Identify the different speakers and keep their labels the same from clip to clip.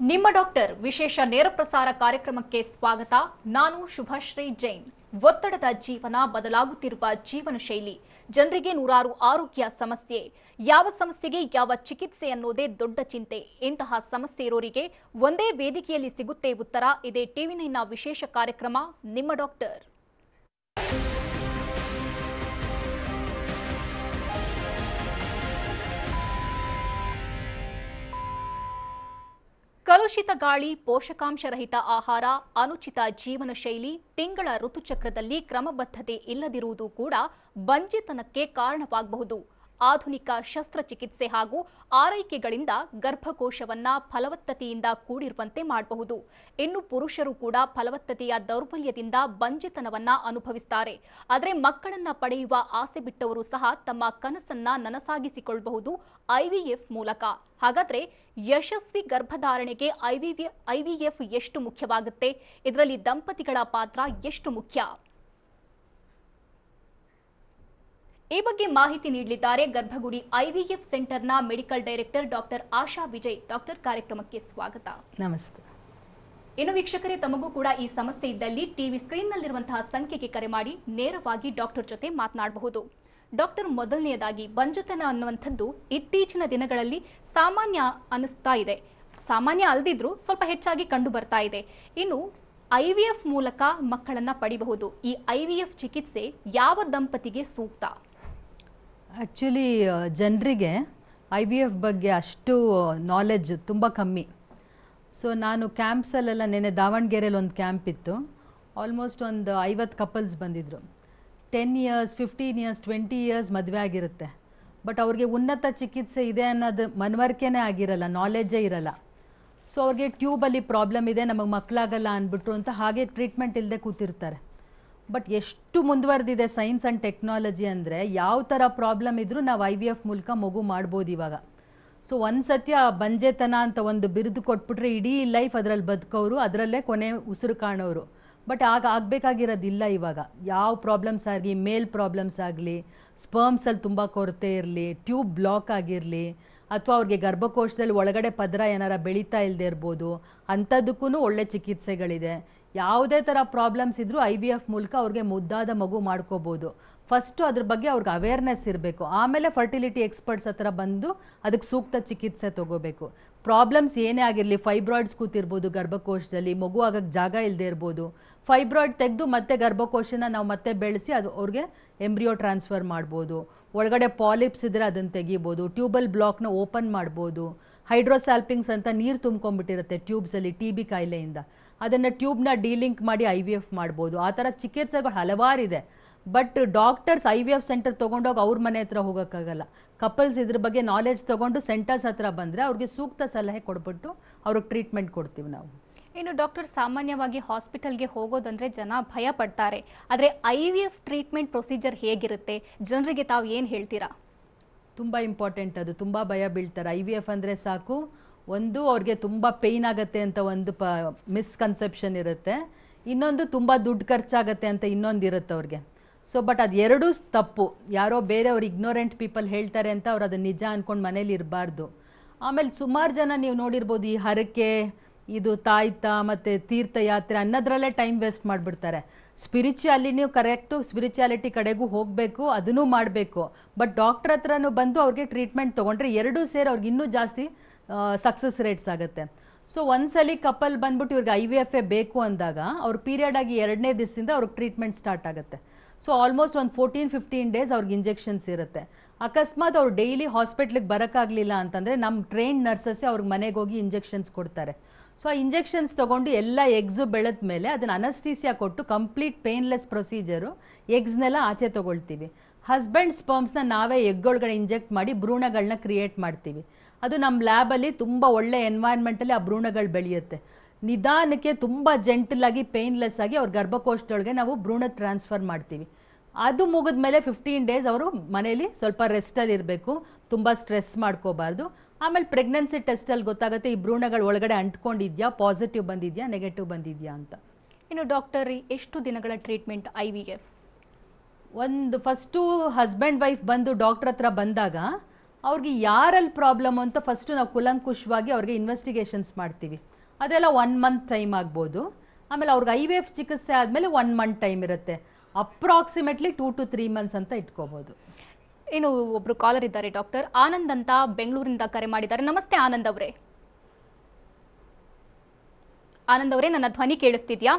Speaker 1: ನಿಮ್ಮ ಡಾಕ್ಟರ್ ವಿಶೇಷ ನೇರ ಪ್ರಸಾರ ಕಾರ್ಯಕ್ರಮಕ್ಕೆ ಸ್ವಾಗತ. ನಾನು ಶುಭಶ್ರೀ ಜೈನ್. ಒತ್ತಡದ ಜೀವನ, ಬದಲಾಗುತ್ತಿರುವ ಜೀವನ ಶೈಲಿ, ಜನರಿಗೆ ನೂರಾರು ಆರೋಗ್ಯ ಸಮಸ್ಯೆ, ಯಾವ ಸಮಸ್ಯೆಗೆ ಯಾವ ಚಿಕಿತ್ಸೆ ಅನ್ನೋದೇ ದೊಡ್ಡ ಚಿಂತೆ. ಇಂತಹ ಸಮಸ್ಯೆ ಇರೋರಿಗೆ ಒಂದೇ ವೇದಿಕೆಯಲ್ಲಿ ಸಿಗುತ್ತೆ ಉತ್ತರ. ಇದೇ ಟಿವಿ9ನ ವಿಶೇಷ ಕಾರ್ಯಕ್ರಮ ನಿಮ್ಮ ಡಾಕ್ಟರ್. ಕಲುಷಿತ ಗಾಳಿ, ಪೋಷಕಾಂಶರಹಿತ ಆಹಾರ, ಅನುಚಿತ ಜೀವನ ಶೈಲಿ, ತಿಂಗಳ ಋತುಚಕ್ರದಲ್ಲಿ ಕ್ರಮಬದ್ಧತೆ ಇಲ್ಲದಿರುವುದು ಕೂಡ ಬಂಜೆತನಕ್ಕೆ ಕಾರಣವಾಗಬಹುದು. ಆಧುನಿಕ ಶಸ್ತ್ರಚಿಕಿತ್ಸೆ ಹಾಗೂ ಆರೈಕೆಗಳಿಂದ ಗರ್ಭಕೋಶವನ್ನ ಫಲವತ್ತತೆಯಿಂದ ಕೂಡಿರುವಂತೆ ಮಾಡಬಹುದು. ಇನ್ನು ಪುರುಷರು ಕೂಡ ಫಲವತ್ತತೆಯ ದೌರ್ಬಲ್ಯದಿಂದ ಬಂಜೆತನವನ್ನ ಅನುಭವಿಸುತ್ತಾರೆ. ಆದರೆ ಮಕ್ಕಳನ್ನ ಪಡೆಯುವ ಆಸೆ ಬಿಟ್ಟವರು ಸಹ ತಮ್ಮ ಕನಸನ್ನ ನನಸಾಗಿಸಿಕೊಳ್ಳಬಹುದು IVF ಮೂಲಕ. ಹಾಗಾದ್ರೆ ಯಶಸ್ವಿ ಗರ್ಭಧಾರಣೆಗೆ IVF ಎಷ್ಟು ಮುಖ್ಯವಾಗುತ್ತೆ? ಇದರಲ್ಲಿ ದಂಪತಿಗಳ ಪಾತ್ರ ಎಷ್ಟು ಮುಖ್ಯ? ಈ ಬಗ್ಗೆ ಮಾಹಿತಿ ನೀಡಲಿದ್ದಾರೆ ಗರ್ಭಗುಡಿ IVF ಸೆಂಟರ್ನ ಮೆಡಿಕಲ್ ಡೈರೆಕ್ಟರ್ ಡಾಕ್ಟರ್ ಆಶಾ ವಿಜಯ್. ಡಾಕ್ಟರ್, ಕಾರ್ಯಕ್ರಮಕ್ಕೆ ಸ್ವಾಗತ.
Speaker 2: ನಮಸ್ತೆ.
Speaker 1: ಇನ್ನು ವೀಕ್ಷಕರೇ, ತಮಗೂ ಕೂಡ ಈ ಸಮಸ್ಯೆ ಇದ್ದಲ್ಲಿ ಟಿವಿ ಸ್ಕ್ರೀನ್ ನಲ್ಲಿರುವಂತಹ ಸಂಖ್ಯೆಗೆ ಕರೆ ಮಾಡಿ ನೇರವಾಗಿ ಡಾಕ್ಟರ್ ಜೊತೆ ಮಾತನಾಡಬಹುದು. ಡಾಕ್ಟರ್, ಮೊದಲನೆಯದಾಗಿ ಬಂಜೆತನ ಅನ್ನುವಂಥದ್ದು ಇತ್ತೀಚಿನ ದಿನಗಳಲ್ಲಿ ಸಾಮಾನ್ಯ ಅನಿಸ್ತಾ ಇದೆ. ಸಾಮಾನ್ಯ ಅಲ್ಲದಿದ್ರೂ ಸ್ವಲ್ಪ ಹೆಚ್ಚಾಗಿ ಕಂಡು ಬರ್ತಾ ಇದೆ. ಇನ್ನು IVF ಮೂಲಕ ಮಕ್ಕಳನ್ನ ಪಡಿಬಹುದು. ಈ IVF ಚಿಕಿತ್ಸೆ ಯಾವ ದಂಪತಿಗೆ ಸೂಕ್ತ?
Speaker 2: ಆ್ಯಕ್ಚುಲಿ ಜನರಿಗೆ IVF ಬಗ್ಗೆ ಅಷ್ಟು ನಾಲೆಡ್ಜ್ ತುಂಬ ಕಮ್ಮಿ. ಸೊ ನಾನು ಕ್ಯಾಂಪ್ಸಲ್ಲೆಲ್ಲ ನೆನೆ ದಾವಣಗೆರೆಯಲ್ಲಿ ಒಂದು ಕ್ಯಾಂಪ್ ಇತ್ತು. ಆಲ್ಮೋಸ್ಟ್ ಒಂದು 50 ಕಪಲ್ಸ್ ಬಂದಿದ್ದರು. 10 ಇಯರ್ಸ್, 15 ಇಯರ್ಸ್, 20 ಇಯರ್ಸ್ ಮದುವೆ ಆಗಿರುತ್ತೆ. ಬಟ್ ಅವ್ರಿಗೆ ಉನ್ನತ ಚಿಕಿತ್ಸೆ ಇದೆ ಅನ್ನೋದು ಮನವರಿಕೆನೇ ಆಗಿರಲ್ಲ, ನಾಲೆಡ್ಜೇ ಇರಲ್ಲ. ಸೊ ಅವ್ರಿಗೆ ಟ್ಯೂಬಲ್ಲಿ ಪ್ರಾಬ್ಲಮ್ ಇದೆ, ನಮಗೆ ಮಕ್ಕಳಾಗಲ್ಲ ಅಂದ್ಬಿಟ್ರು ಅಂತ ಹಾಗೆ ಟ್ರೀಟ್ಮೆಂಟ್ ಇಲ್ಲದೆ ಕೂತಿರ್ತಾರೆ. ಬಟ್ ಎಷ್ಟು ಮುಂದುವರೆದಿದೆ ಸೈನ್ಸ್ ಆ್ಯಂಡ್ ಟೆಕ್ನಾಲಜಿ ಅಂದರೆ, ಯಾವ ಥರ ಪ್ರಾಬ್ಲಮ್ ಇದ್ದರೂ ನಾವು IVF ಮೂಲಕ ಮಗು ಮಾಡ್ಬೋದು ಇವಾಗ. ಸೊ ಒಂದು ಸತ್ಯ ಬಂಜೆತನ ಅಂತ ಒಂದು ಬಿರುದು ಕೊಟ್ಬಿಟ್ರೆ ಇಡೀ ಲೈಫ್ ಅದರಲ್ಲಿ ಬದುಕೋರು, ಅದರಲ್ಲೇ ಕೊನೆ ಉಸಿರು ಕಾಣೋರು. ಬಟ್ ಆಗಬೇಕಾಗಿರೋದಿಲ್ಲ ಇವಾಗ. ಯಾವ ಪ್ರಾಬ್ಲಮ್ಸ್ ಆಗಲಿ, ಮೇಲ್ ಪ್ರಾಬ್ಲಮ್ಸ್ ಆಗಲಿ, ಸ್ಪರ್ಮ್ಸಲ್ಲಿ ತುಂಬ ಕೊರತೆ ಇರಲಿ, ಟ್ಯೂಬ್ ಬ್ಲಾಕ್ ಆಗಿರಲಿ, ಅಥವಾ ಅವ್ರಿಗೆ ಗರ್ಭಕೋಶದಲ್ಲಿ ಒಳಗಡೆ ಪದರ ಏನಾರ ಬೆಳೀತಾ ಇಲ್ಲದೆ ಇರ್ಬೋದು, ಅಂಥದ್ದಕ್ಕೂ ಒಳ್ಳೆ ಚಿಕಿತ್ಸೆಗಳಿದೆ. ಯಾವುದೇ ಥರ ಪ್ರಾಬ್ಲಮ್ಸ್ ಇದ್ದರೂ IVF ಮೂಲಕ ಅವ್ರಿಗೆ ಮುದ್ದಾದ ಮಗು ಮಾಡ್ಕೋಬೋದು. ಫಸ್ಟು ಅದ್ರ ಬಗ್ಗೆ ಅವ್ರಿಗೆ ಅವೇರ್ನೆಸ್ ಇರಬೇಕು. ಆಮೇಲೆ ಫರ್ಟಿಲಿಟಿ ಎಕ್ಸ್ಪರ್ಟ್ಸ್ ಹತ್ರ ಬಂದು ಅದಕ್ಕೆ ಸೂಕ್ತ ಚಿಕಿತ್ಸೆ ತೊಗೋಬೇಕು. ಪ್ರಾಬ್ಲಮ್ಸ್ ಏನೇ ಆಗಿರಲಿ, ಫೈಬ್ರಾಯ್ಡ್ಸ್ ಕೂತಿರ್ಬೋದು ಗರ್ಭಕೋಶದಲ್ಲಿ, ಮಗು ಆಗೋಕ್ಕೆ ಜಾಗ ಇಲ್ಲದೆ ಇರ್ಬೋದು. ಫೈಬ್ರಾಯ್ಡ್ ತೆಗೆದು ಮತ್ತೆ ಗರ್ಭಕೋಶನ ನಾವು ಮತ್ತೆ ಬೆಳೆಸಿ ಅದು ಅವ್ರಿಗೆ ಎಂಬ್ರಿಯೋ ಟ್ರಾನ್ಸ್ಫರ್ ಮಾಡ್ಬೋದು. ಒಳಗಡೆ ಪಾಲಿಪ್ಸ್ ಇದ್ದರೆ ಅದನ್ನು ತೆಗಿಬೋದು. ಟ್ಯೂಬಲ್ ಬ್ಲಾಕ್ನ ಓಪನ್ ಮಾಡ್ಬೋದು. ಹೈಡ್ರೋಸ್ಯಾಲ್ಪಿಂಗ್ಸ್ ಅಂತ ನೀರು ತುಂಬ್ಕೊಂಡ್ಬಿಟ್ಟಿರುತ್ತೆ ಟ್ಯೂಬ್ಸಲ್ಲಿ TB ಕಾಯಿಲೆಯಿಂದ, ಅದನ್ನು ಟ್ಯೂಬ್ನ ಡೀಲಿಂಕ್ ಮಾಡಿ IVF ಮಾಡ್ಬೋದು. ಆ ಥರ ಚಿಕಿತ್ಸೆಗಳು ಹಲವಾರಿದೆ. ಬಟ್ ಡಾಕ್ಟರ್ಸ್ IVF ಸೆಂಟರ್ ತೊಗೊಂಡೋಗಿ ಅವ್ರ ಮನೆ ಹತ್ರ ಹೋಗೋಕ್ಕಾಗಲ್ಲ. ಕಪಲ್ಸ್ ಇದ್ರ ಬಗ್ಗೆ ನಾಲೆಜ್ ತೊಗೊಂಡು ಸೆಂಟರ್ಸ್ ಹತ್ರ ಬಂದರೆ ಅವ್ರಿಗೆ ಸೂಕ್ತ ಸಲಹೆ ಕೊಡ್ಬಿಟ್ಟು ಅವ್ರಿಗೆ ಟ್ರೀಟ್ಮೆಂಟ್ ಕೊಡ್ತೀವಿ ನಾವು.
Speaker 1: ಇನ್ನು ಡಾಕ್ಟರ್, ಸಾಮಾನ್ಯವಾಗಿ ಹಾಸ್ಪಿಟಲ್ಗೆ ಹೋಗೋದಂದ್ರೆ ಜನ ಭಯ ಪಡ್ತಾರೆ. ಆದರೆ IVF ಟ್ರೀಟ್ಮೆಂಟ್ ಪ್ರೊಸೀಜರ್ ಹೇಗಿರುತ್ತೆ? ಜನರಿಗೆ ತಾವು ಏನು ಹೇಳ್ತೀರಾ?
Speaker 2: ತುಂಬ ಇಂಪಾರ್ಟೆಂಟ್ ಅದು. ತುಂಬ ಭಯ ಬೀಳ್ತಾರೆ. IVF ಅಂದರೆ ಸಾಕು, ಒಂದು ಅವ್ರಿಗೆ ತುಂಬ ಪೇಯ್ನ್ ಆಗುತ್ತೆ ಅಂತ ಒಂದು ಮಿಸ್ಕನ್ಸೆಪ್ಷನ್ ಇರುತ್ತೆ. ಇನ್ನೊಂದು ತುಂಬ ದುಡ್ಡು ಖರ್ಚಾಗತ್ತೆ ಅಂತ ಇನ್ನೊಂದು ಇರುತ್ತೆ ಅವ್ರಿಗೆ. ಸೊ ಬಟ್ ಅದು ಎರಡೂ ತಪ್ಪು. ಯಾರೋ ಬೇರೆಯವ್ರು ಇಗ್ನೋರೆಂಟ್ ಪೀಪಲ್ ಹೇಳ್ತಾರೆ ಅಂತ ಅವ್ರು ಅದನ್ನು ನಿಜ ಅಂದ್ಕೊಂಡು ಮನೇಲಿ ಇರಬಾರ್ದು. ಆಮೇಲೆ ಸುಮಾರು ಜನ ನೀವು ನೋಡಿರ್ಬೋದು, ಈ ಹರಕೆ, ಇದು ತಾಯ್ತ ಮತ್ತು ತೀರ್ಥಯಾತ್ರೆ ಅನ್ನೋದ್ರಲ್ಲೇ ಟೈಮ್ ವೇಸ್ಟ್ ಮಾಡಿಬಿಡ್ತಾರೆ. ನೀವು ಕರೆಕ್ಟು ಸ್ಪಿರಿಚುಯಾಲಿಟಿ ಕಡೆಗೂ ಹೋಗಬೇಕು, ಅದನ್ನೂ ಮಾಡಬೇಕು. ಬಟ್ ಡಾಕ್ಟ್ರ್ ಹತ್ರನೂ ಬಂದು ಅವ್ರಿಗೆ ಟ್ರೀಟ್ಮೆಂಟ್ ತೊಗೊಂಡ್ರೆ ಎರಡೂ ಸೇರಿ ಅವ್ರಿಗೆ ಇನ್ನೂ ಜಾಸ್ತಿ ಸಕ್ಸಸ್ ರೇಟ್ಸ್ ಆಗುತ್ತೆ. ಸೊ ಒಂದ್ಸಲಿ ಕಪಲ್ ಬಂದ್ಬಿಟ್ಟು ಇವ್ರಿಗೆ IVF ಬೇಕು ಅಂದಾಗ ಅವ್ರ ಪೀರಿಯಡ್ ಆಗಿ 2ನೇ ದಿವಸದಿಂದ ಅವ್ರಿಗೆ ಟ್ರೀಟ್ಮೆಂಟ್ ಸ್ಟಾರ್ಟ್ ಆಗುತ್ತೆ. ಸೊ ಆಲ್ಮೋಸ್ಟ್ ಒಂದು 14-15 ಡೇಸ್ ಅವ್ರಿಗೆ ಇಂಜೆಕ್ಷನ್ಸ್ ಇರುತ್ತೆ. ಅಕಸ್ಮಾತ್ ಅವ್ರು ಡೈಲಿ ಹಾಸ್ಪಿಟ್ಲಿಗೆ ಬರೋಕ್ಕಾಗಲಿಲ್ಲ ಅಂತಂದರೆ ನಮ್ಮ ಟ್ರೈನ್ಡ್ ನರ್ಸಸ್ಸೇ ಅವ್ರಿಗೆ ಮನೆಗೆ ಹೋಗಿ ಇಂಜೆಕ್ಷನ್ಸ್ ಕೊಡ್ತಾರೆ. ಸೊ ಆ ಇಂಜೆಕ್ಷನ್ಸ್ ತೊಗೊಂಡು ಎಲ್ಲ ಎಗ್ಸು ಬೆಳೆದ ಮೇಲೆ ಅದನ್ನು ಅನಸ್ಥೀಸಿಯಾ ಕೊಟ್ಟು ಕಂಪ್ಲೀಟ್ ಪೇನ್ಲೆಸ್ ಪ್ರೊಸೀಜರು ಎಗ್ಸ್ನೆಲ್ಲ ಆಚೆ ತೊಗೊಳ್ತೀವಿ. ಹಸ್ಬೆಂಡ್ ಸ್ಪರ್ಮ್ಸ್ನ ನಾವೇ ಎಗ್ಗೊಳಗಡೆ ಇಂಜೆಕ್ಟ್ ಮಾಡಿ ಭ್ರೂಣಗಳನ್ನ ಕ್ರಿಯೇಟ್ ಮಾಡ್ತೀವಿ. ಅದು ನಮ್ಮ ಲ್ಯಾಬಲ್ಲಿ ತುಂಬ ಒಳ್ಳೆ ಎನ್ವೈರ್ಮೆಂಟಲ್ಲಿ ಆ ಭ್ರೂಣಗಳು ಬೆಳೆಯುತ್ತೆ. ನಿಧಾನಕ್ಕೆ ತುಂಬ ಜೆಂಟಲಾಗಿ ಪೇನ್ಲೆಸ್ ಆಗಿ ಅವ್ರ ಗರ್ಭಕೋಶದೊಳಗೆ ನಾವು ಭ್ರೂಣ ಟ್ರಾನ್ಸ್ಫರ್ ಮಾಡ್ತೀವಿ. ಅದು ಮುಗಿದ ಮೇಲೆ 15 ಡೇಸ್ ಅವರು ಮನೇಲಿ ಸ್ವಲ್ಪ ರೆಸ್ಟಲ್ಲಿ ಇರಬೇಕು, ತುಂಬ ಸ್ಟ್ರೆಸ್ ಮಾಡ್ಕೋಬಾರ್ದು. ಆಮೇಲೆ ಪ್ರೆಗ್ನೆನ್ಸಿ ಟೆಸ್ಟಲ್ಲಿ ಗೊತ್ತಾಗುತ್ತೆ ಈ ಭ್ರೂಣಗಳು ಒಳಗಡೆ ಅಂಟ್ಕೊಂಡಿದ್ಯಾ, ಪಾಸಿಟಿವ್ ಬಂದಿದೆಯಾ, ನೆಗೆಟಿವ್ ಬಂದಿದೆಯಾ ಅಂತ.
Speaker 1: ಇನ್ನು ಡಾಕ್ಟರ್, ಎಷ್ಟು ದಿನಗಳ ಟ್ರೀಟ್ಮೆಂಟ್ IVF?
Speaker 2: ಒಂದು ಫಸ್ಟು ಹಸ್ಬೆಂಡ್ ವೈಫ್ ಬಂದು ಡಾಕ್ಟ್ರ್ ಹತ್ರ ಬಂದಾಗ ಅವ್ರಿಗೆ ಯಾರಲ್ಲಿ ಪ್ರಾಬ್ಲಮ್ ಅಂತ ಫಸ್ಟು ನಾವು ಕುಲಂಕುಷವಾಗಿ ಅವ್ರಿಗೆ ಇನ್ವೆಸ್ಟಿಗೇಷನ್ಸ್ ಮಾಡ್ತೀವಿ. ಅದೆಲ್ಲ 1 ಮಂತ್ ಟೈಮ್ ಆಗ್ಬೋದು. ಆಮೇಲೆ ಅವ್ರಿಗೆ IVF ಚಿಕಿತ್ಸೆ ಆದಮೇಲೆ 1 ಮಂತ್ ಟೈಮ್ ಇರುತ್ತೆ. ಅಪ್ರಾಕ್ಸಿಮೇಟ್ಲಿ 2 to 3 ಮಂತ್ಸ್ ಅಂತ ಇಟ್ಕೋಬೋದು.
Speaker 1: ಇನ್ನು ಒಬ್ರು ಕಾಲರ್ ಇದ್ದಾರೆ ಡಾಕ್ಟರ್ ಆನಂದ್ ಅಂತ ಬೆಂಗಳೂರಿಂದ ಕರೆ ಮಾಡಿದ್ದಾರೆ. ನಮಸ್ತೆ ಆನಂದ್ ಅವರೇ. ಆನಂದ್ ಅವರೇ, ನನ್ನ ಧ್ವನಿ ಕೇಳಿಸ್ತಿದ್ಯಾ?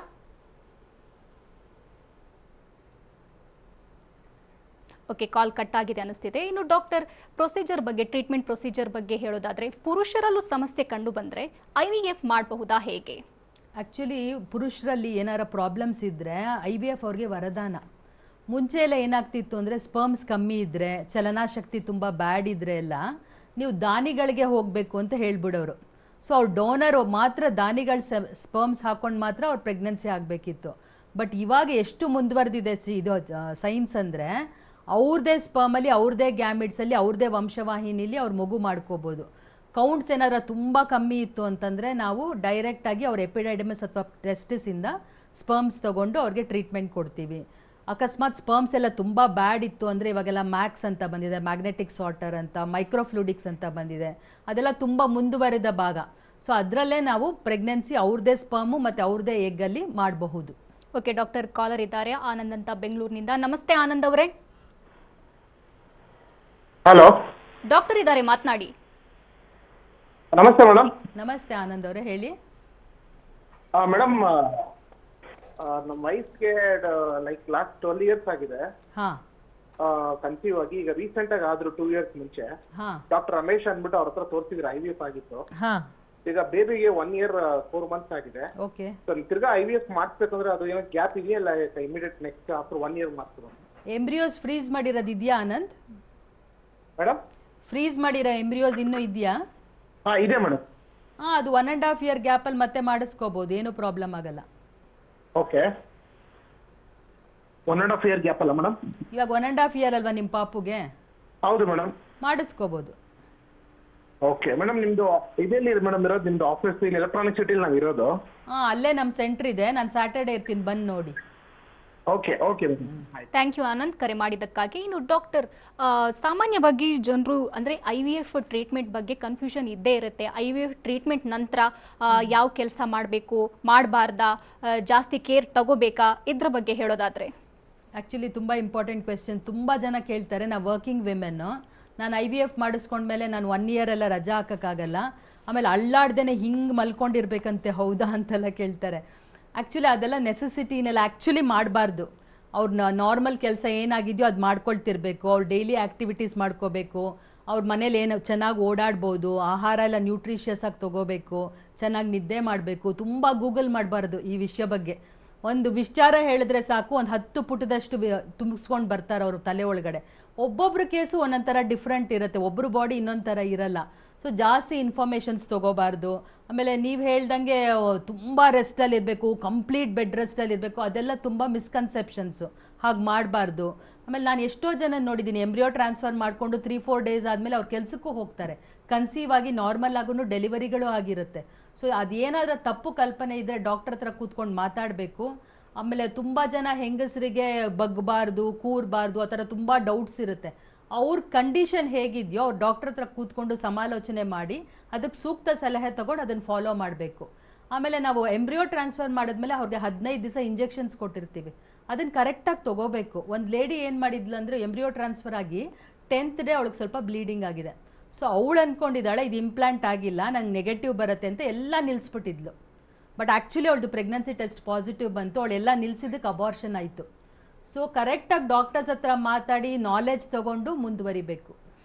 Speaker 1: ಓಕೆ, ಕಾಲ್ ಕಟ್ ಆಗಿದೆ ಅನಿಸ್ತಿದೆ. ಇನ್ನು ಡಾಕ್ಟರ್ ಪ್ರೊಸೀಜರ್ ಬಗ್ಗೆ, ಟ್ರೀಟ್ಮೆಂಟ್ ಪ್ರೊಸೀಜರ್ ಬಗ್ಗೆ ಹೇಳೋದಾದ್ರೆ, ಪುರುಷರಲ್ಲೂ ಸಮಸ್ಯೆ ಕಂಡು ಬಂದರೆ IVF ಮಾಡಬಹುದಾ ಹೇಗೆ?
Speaker 2: ಆ್ಯಕ್ಚುಲಿ ಪುರುಷರಲ್ಲಿ ಏನಾರ ಪ್ರಾಬ್ಲಮ್ಸ್ ಇದ್ದರೆ IVF ಅವ್ರಿಗೆ ವರದಾನ. ಮುಂಚೆ ಎಲ್ಲ ಏನಾಗ್ತಿತ್ತು ಅಂದರೆ ಸ್ಪರ್ಮ್ಸ್ ಕಮ್ಮಿ ಇದ್ದರೆ, ಚಲನಾಶಕ್ತಿ ತುಂಬ ಬ್ಯಾಡ್ ಇದ್ದರೆ ಎಲ್ಲ ನೀವು ದಾನಿಗಳಿಗೆ ಹೋಗಬೇಕು ಅಂತ ಹೇಳ್ಬಿಡೋರು. ಸೊ ಅವ್ರು ಡೋನರು ಮಾತ್ರ ದಾನಿಗಳ ಸ್ಪರ್ಮ್ಸ್ ಹಾಕ್ಕೊಂಡು ಮಾತ್ರ ಅವ್ರು ಪ್ರೆಗ್ನೆನ್ಸಿ ಆಗಬೇಕಿತ್ತು. ಬಟ್ ಇವಾಗ ಎಷ್ಟು ಮುಂದುವರೆದಿದೆ ಇದು ಸೈನ್ಸ್ ಅಂದರೆ, ಅವ್ರದ್ದೇ ಸ್ಪರ್ಮಲ್ಲಿ, ಅವ್ರದ್ದೇ ಗ್ಯಾಮಿಡ್ಸಲ್ಲಿ, ಅವ್ರದ್ದೇ ವಂಶವಾಹಿನಿಲಿ ಅವ್ರು ಮಗು ಮಾಡ್ಕೋಬೋದು. ಕೌಂಟ್ಸ್ ಏನಾರ ತುಂಬ ಕಮ್ಮಿ ಇತ್ತು ಅಂತಂದರೆ ನಾವು ಡೈರೆಕ್ಟಾಗಿ ಅವ್ರ ಎಪಿಡೈಡಮಿಸ್ ಅಥವಾ ಟೆಸ್ಟಿಸಿಂದ ಸ್ಪರ್ಮ್ಸ್ ತೊಗೊಂಡು ಅವ್ರಿಗೆ ಟ್ರೀಟ್ಮೆಂಟ್ ಕೊಡ್ತೀವಿ. ಅಕಸ್ಮಾತ್ ಸ್ಪರ್ಮ್ಸ್ ಎಲ್ಲ ತುಂಬ ಬ್ಯಾಡ್ ಇತ್ತು ಅಂದರೆ ಇವಾಗೆಲ್ಲ ಮ್ಯಾಕ್ಸ್ ಅಂತ ಬಂದಿದೆ, ಮ್ಯಾಗ್ನೆಟಿಕ್ ಸಾರ್ಟರ್ ಅಂತ, ಮೈಕ್ರೋಫ್ಲೂಡಿಕ್ಸ್ ಅಂತ ಬಂದಿದೆ. ಅದೆಲ್ಲ ತುಂಬ ಮುಂದುವರೆದ ಭಾಗ. ಸೊ ಅದರಲ್ಲೇ ನಾವು ಪ್ರೆಗ್ನೆನ್ಸಿ ಅವ್ರದ್ದೇ ಸ್ಪರ್ಮು ಮತ್ತು ಅವ್ರದ್ದೇ ಎಗ್ಗಲ್ಲಿ ಮಾಡಬಹುದು.
Speaker 1: ಓಕೆ ಡಾಕ್ಟರ್, ಕಾಲರ್ ಇದ್ದಾರೆ ಆನಂದ್ ಅಂತ ಬೆಂಗಳೂರಿನಿಂದ. ನಮಸ್ತೆ ಆನಂದ್ ಅವರೇ.
Speaker 3: ಹಲೋ,
Speaker 1: ಡಾಕ್ಟರ್ ಇದ್ದಾರೆ, ಮಾತನಾಡಿ.
Speaker 3: ನಮಸ್ತೆ ಮೇಡಮ್.
Speaker 2: ನಮಸ್ತೆ ಆನಂದ್ ಅವರೇ, ಹೇಳಿ.
Speaker 3: ಮೇಡಮ್, ನಮ್ಮ ವೈಫ್ಗೆ ಲೈಕ್ ಲಾಸ್ಟ್ 12 years ಆಗಿದೆ
Speaker 2: ಹಾಂ
Speaker 3: ಕನ್ಸೀವ್ ಆಗಿ. ಈಗ ರೀಸೆಂಟ್ ಆಗಿ ಆದ್ರೂ 2 years ಮುಂಚೆ
Speaker 2: ಹಾಂ
Speaker 3: ಡಾಕ್ಟರ್ ರಮೇಶ್ ಅಂದ್ಬಿಟ್ಟು ಅವ್ರ ಹತ್ರ ತೋರಿಸಿದ್ರೆ IVF ಆಗಿತ್ತು.
Speaker 2: ಹಾಂ
Speaker 3: ಈಗ ಬೇಬಿಗೆ 1 year 4 months ಆಗಿದೆ.
Speaker 2: ಓಕೆ.
Speaker 3: ಸೊ ತಿರ್ಗಾ IVF ಮಾಡಿಸ್ಬೇಕಂದ್ರೆ ಅದು ಏನೋ ಗ್ಯಾಪ್ ಇದೆಯಲ್ಲ, ಇಮಿಡಿಯೇಟ್ ನೆಕ್ಸ್ಟ್ ಆಫ್ಟರ್ 1 year ಮಾಡ್ತೀವಿ.
Speaker 2: ಎಂಬ್ರಿಯೋಸ್ ಫ್ರೀಸ್ ಮಾಡಿರೋದು ಇದೆಯಾ ಆನಂದ್?
Speaker 3: ಮೇಡಮ್,
Speaker 2: ಫ್ರೀಸ್ ಮಾಡಿರೋ ಎಂಬ್ರಿಯೋಸ್ ಇನ್ನೂ ಇದೆಯಾ?
Speaker 3: ಇದೆ ಮೇಡಮ್.
Speaker 2: ಹಾಂ, ಅದು 1.5 year ಗ್ಯಾಪಲ್ಲಿ ಮತ್ತೆ ಮಾಡಿಸ್ಕೋಬೋದು, ಏನೂ ಪ್ರಾಬ್ಲಮ್ ಆಗಲ್ಲ.
Speaker 3: ಓಕೆ, 1.5 year ಗ್ಯಾಪ್ ಅಲ್ಲ ಮೇಡಮ್?
Speaker 2: ಇವಾಗ 1.5 year ಅಲ್ವಾ ನಿಮ್ಮ ಪಾಪುಗೆ?
Speaker 3: ಹೌದು ಮೇಡಮ್,
Speaker 2: ಮಾಡಿಸ್ಕೋಬೋದು.
Speaker 3: Okay madam. ನಿಮ್ದು ಇದೆಲ್ಲಿ ಮೇಡಮ್ ಇರೋದು? ನಿಮ್ದು ಆಫೀಸ್ ಇಲ್ಲಿ ಎಲೆಕ್ಟ್ರಾನಿಕ್ ಸಿಟಿಲಿ ನಾವು ಇರೋದು.
Speaker 2: ಹಾಂ, ಅಲ್ಲೇ ನಮ್ಮ ಸೆಂಟ್ರ್ ಇದೆ. ನಾನು ಸ್ಯಾಟರ್ಡೇ ಇರ್ತೀನಿ, ಬಂದು ನೋಡಿ.
Speaker 3: Okay okay.
Speaker 1: Thank you Anand, ಕರೆ ಮಾಡಿದ್ದಕ್ಕಾಗಿ. ಇನ್ನು ಡಾಕ್ಟರ್, ಸಾಮಾನ್ಯವಾಗಿ ಜನರು ಅಂದರೆ IVF ಟ್ರೀಟ್ಮೆಂಟ್ ಬಗ್ಗೆ ಕನ್ಫ್ಯೂಷನ್ ಇದ್ದೇ ಇರುತ್ತೆ. IVF ಟ್ರೀಟ್ಮೆಂಟ್ ನಂತರ ಯಾವ ಕೆಲಸ ಮಾಡಬೇಕು, ಮಾಡಬಾರ್ದಾ, ಜಾಸ್ತಿ ಕೇರ್ ತಗೋಬೇಕಾ, ಇದ್ರ ಬಗ್ಗೆ ಹೇಳೋದಾದರೆ?
Speaker 2: ಆ್ಯಕ್ಚುಲಿ ತುಂಬ ಇಂಪಾರ್ಟೆಂಟ್ ಕ್ವೆಶ್ಚನ್. ತುಂಬ ಜನ ಕೇಳ್ತಾರೆ, ನಾವು ವರ್ಕಿಂಗ್ ವಿಮೆನ್ನು, ನಾನು IVF ಮಾಡಿಸ್ಕೊಂಡ್ಮೇಲೆ ನಾನು 1 year ಎಲ್ಲ ರಜಾ ಹಾಕೋಕ್ಕಾಗಲ್ಲ, ಆಮೇಲೆ ಅಳ್ಳಾಡ್ದೇ ಹಿಂಗೆ ಮಲ್ಕೊಂಡಿರ್ಬೇಕಂತೆ, ಹೌದಾ ಅಂತೆಲ್ಲ ಕೇಳ್ತಾರೆ. ಆ್ಯಕ್ಚುಲಿ ಅದೆಲ್ಲ ನೆಸೆಸಿಟಿನೆಲ್ಲ ಆ್ಯಕ್ಚುಲಿ ಮಾಡಬಾರ್ದು. ಅವ್ರನ್ನ ನಾರ್ಮಲ್ ಕೆಲಸ ಏನಾಗಿದೆಯೋ ಅದು ಮಾಡ್ಕೊಳ್ತಿರ್ಬೇಕು. ಅವ್ರು ಡೈಲಿ ಆ್ಯಕ್ಟಿವಿಟೀಸ್ ಮಾಡ್ಕೋಬೇಕು. ಅವ್ರ ಮನೇಲಿ ಏನು ಚೆನ್ನಾಗಿ ಓಡಾಡ್ಬೋದು, ಆಹಾರ ಎಲ್ಲ ನ್ಯೂಟ್ರಿಷಿಯಸ್ ಆಗಿ ತೊಗೋಬೇಕು, ಚೆನ್ನಾಗಿ ನಿದ್ದೆ ಮಾಡಬೇಕು. ತುಂಬ ಗೂಗಲ್ ಮಾಡಬಾರ್ದು ಈ ವಿಷಯ ಬಗ್ಗೆ. ಒಂದು ವಿಚಾರ ಹೇಳಿದ್ರೆ ಸಾಕು, ಒಂದು 10 ಪುಟದಷ್ಟು ತುಂಬಿಸ್ಕೊಂಡು ಬರ್ತಾರೆ ಅವರು ತಲೆ ಒಳಗಡೆ. ಒಬ್ಬೊಬ್ರ ಕೇಸು ಒಂದೊಂದು ಥರ ಡಿಫ್ರೆಂಟ್ ಇರುತ್ತೆ, ಒಬ್ಬರು ಬಾಡಿ ಇನ್ನೊಂದು ಥರ ಇರಲ್ಲ. ಸೊ ಜಾಸ್ತಿ ಇನ್ಫಾರ್ಮೇಷನ್ಸ್ ತೊಗೋಬಾರ್ದು. ಆಮೇಲೆ ನೀವು ಹೇಳ್ದಂಗೆ ತುಂಬ ರೆಸ್ಟಲ್ಲಿ ಇರಬೇಕು, ಕಂಪ್ಲೀಟ್ ಬೆಡ್ ರೆಸ್ಟಲ್ಲಿ ಇರಬೇಕು, ಅದೆಲ್ಲ ತುಂಬ ಮಿಸ್ಕನ್ಸೆಪ್ಷನ್ಸು. ಹಾಗೆ ಮಾಡಬಾರ್ದು. ಆಮೇಲೆ ನಾನು ಎಷ್ಟೋ ಜನ ನೋಡಿದ್ದೀನಿ, ಎಂಬ್ರಿಯೋ ಟ್ರಾನ್ಸ್ಫರ್ ಮಾಡಿಕೊಂಡು 3-4 days ಆದಮೇಲೆ ಅವ್ರು ಕೆಲಸಕ್ಕೂ ಹೋಗ್ತಾರೆ, ಕನ್ಸೀವ್ ಆಗಿ ನಾರ್ಮಲ್ ಆಗೂ ಡೆಲಿವರಿಗಳು ಆಗಿರುತ್ತೆ. ಸೊ ಅದೇನಾದರೂ ತಪ್ಪು ಕಲ್ಪನೆ ಇದ್ದರೆ ಡಾಕ್ಟರ್ ಹತ್ರ ಕೂತ್ಕೊಂಡು ಮಾತಾಡಬೇಕು. ಆಮೇಲೆ ತುಂಬ ಜನ ಹೆಂಗಸರಿಗೆ ಬಗ್ಗಬಾರ್ದು, ಕೂರಬಾರ್ದು, ಆ ಥರ ತುಂಬ ಡೌಟ್ಸ್ ಇರುತ್ತೆ. ಅವ್ರ ಕಂಡೀಷನ್ ಹೇಗಿದೆಯೋ ಅವ್ರು ಡಾಕ್ಟರ್ ಹತ್ರ ಕೂತ್ಕೊಂಡು ಸಮಾಲೋಚನೆ ಮಾಡಿ ಅದಕ್ಕೆ ಸೂಕ್ತ ಸಲಹೆ ತೊಗೊಂಡು ಅದನ್ನು ಫಾಲೋ ಮಾಡಬೇಕು. ಆಮೇಲೆ ನಾವು ಎಂಬ್ರಿಯೋ ಟ್ರಾನ್ಸ್ಫರ್ ಮಾಡಿದ್ಮೇಲೆ ಅವ್ರಿಗೆ 15 ದಿವಸ ಇಂಜೆಕ್ಷನ್ಸ್ ಕೊಟ್ಟಿರ್ತೀವಿ, ಅದನ್ನು ಕರೆಕ್ಟಾಗಿ ತೊಗೋಬೇಕು. ಒಂದು ಲೇಡಿ ಏನು ಮಾಡಿದ್ಲು ಅಂದರೆ, ಎಂಬ್ರಿಯೋ ಟ್ರಾನ್ಸ್ಫರ್ ಆಗಿ 10th day ಅವಳಿಗೆ ಸ್ವಲ್ಪ ಬ್ಲೀಡಿಂಗ್ ಆಗಿದೆ. ಸೊ ಅವಳು ಅಂದ್ಕೊಂಡಿದ್ದಾಳೆ ಇದು ಇಂಪ್ಲಾಂಟ್ ಆಗಿಲ್ಲ, ನಂಗೆ ನೆಗೆಟಿವ್ ಬರುತ್ತೆ ಅಂತ ಎಲ್ಲ ನಿಲ್ಲಿಸ್ಬಿಟ್ಟಿದ್ಲು. ಬಟ್ ಆ್ಯಕ್ಚುಲಿ ಅವಳದು ಪ್ರೆಗ್ನೆನ್ಸಿ ಟೆಸ್ಟ್ ಪಾಸಿಟಿವ್ ಬಂತು. ಅವಳೆಲ್ಲ ನಿಲ್ಲಿಸಿದ್ದಕ್ಕೆ ಅಬಾರ್ಷನ್ ಆಯಿತು. ಸೊ ಕರೆಕ್ಟಾಗಿ ಡಾಕ್ಟರ್ಸ್ ಹತ್ರ ಮಾತಾಡಿ ನಾಲೆಜ್ ತೊಗೊಂಡು ಮುಂದುವರಿಬೇಕು.